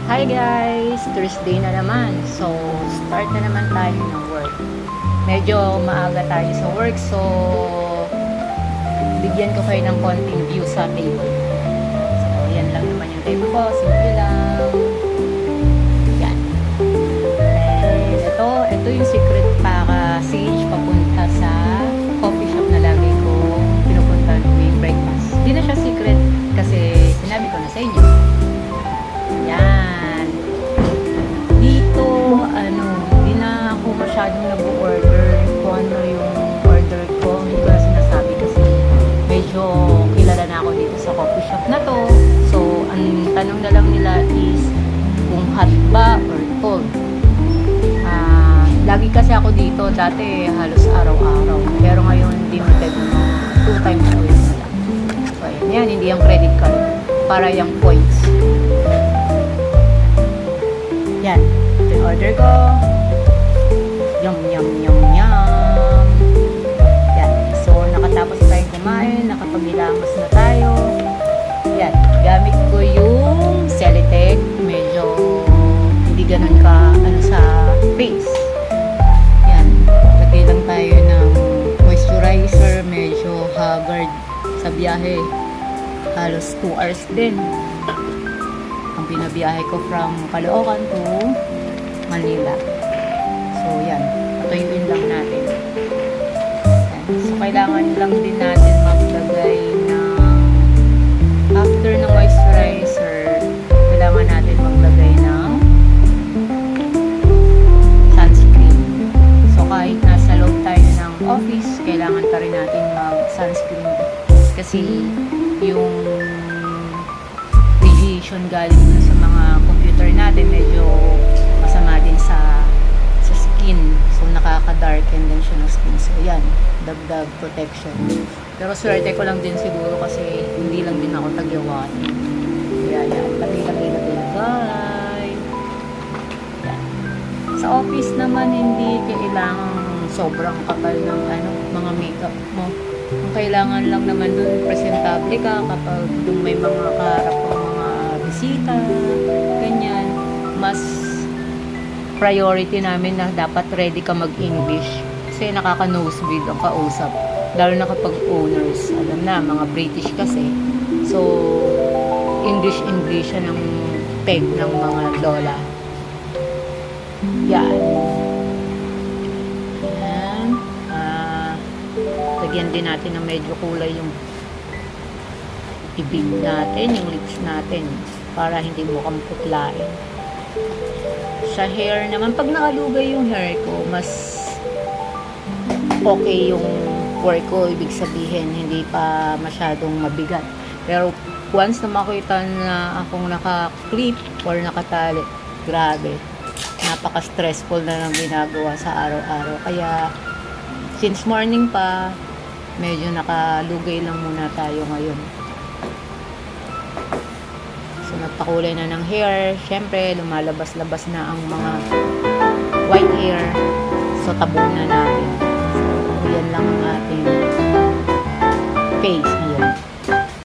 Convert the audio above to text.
Hi guys! Thursday na naman. So, start na naman tayo ng work. Medyo maaga tayo sa work. So, bigyan ko kayo ng konting view sa table. So, yan lang naman yung table ko. Simple lang. Yan. And ito yung secret passage papunta sa coffee shop na lagi ko pinupunta tuwing breakfast. Hindi na siya secret kasi sinabi ko na sa inyo. Yan. Dito, hindi na ako masyadong nag-order kung ano yung order ko. Hindi ko na sinasabi kasi medyo kilala na ako dito sa coffee shop na to. So, ang tanong na lang nila is kung hot ba or cold. Lagi kasi ako dito, dati halos araw-araw. Pero ngayon, limited mo 2 times a week na lang. So, yan, hindi yung credit card. Para yung points. Yan. Ito yung order ko. Yum, yum, yum, yum. Yan. So, nakatapos tayong kumain. Nakapagilamos na tayo. Yan. Gamit ko yung Celetec. Medyo hindi ganun ka sa face. Yan. Lagay lang tayo ng moisturizer. Medyo haggard sa biyahe. Halos 2 hours din. Ang binabiyahe ko from Caloocan to Manila. So, yan. Patuyuin lang natin. Yan. So, kailangan lang din natin maglagay ng after ng moisturizer, kailangan natin maglagay ng sunscreen. So, kahit nasa loob tayo ng office, kailangan pa rin natin mag-sunscreen. Kasi, yung radiation galing sa mga computer natin medyo masama din sa skin. So, nakaka-darken din siya ng skin. So, yan. Dagdag protection. Pero swerte ko lang din siguro kasi hindi lang din ako tagyawan. Kaya yan. Lagay. Yan. Sa office naman, hindi kailangang sobrang kapal ng mga makeup mo. Ang kailangan lang naman dun, presentable ka kapag dun may mga kaharap o mga bisita, ganyan. Mas priority namin na dapat ready ka mag-English kasi nakaka-nosebleed ang kausap. Lalo na kapag owners, alam na, mga British kasi. So, English siya ng peg ng mga lola. Yan. Lagyan din natin ng medyo kulay yung bibig natin, yung lips natin para hindi mo kamputlain. Sa hair naman, pag nakalugay yung hair ko, mas okay yung work ko, ibig sabihin hindi pa masyadong mabigat. Pero once na makita na akong naka-clip or nakatali, grabe, napaka-stressful na ng ginagawa sa araw-araw. Kaya since morning pa, medyo nakalugay lang muna tayo ngayon. So, nagpakulay na ng hair. Siyempre, lumalabas-labas na ang mga white hair. So, tabunan natin. So, yan lang ang ating face.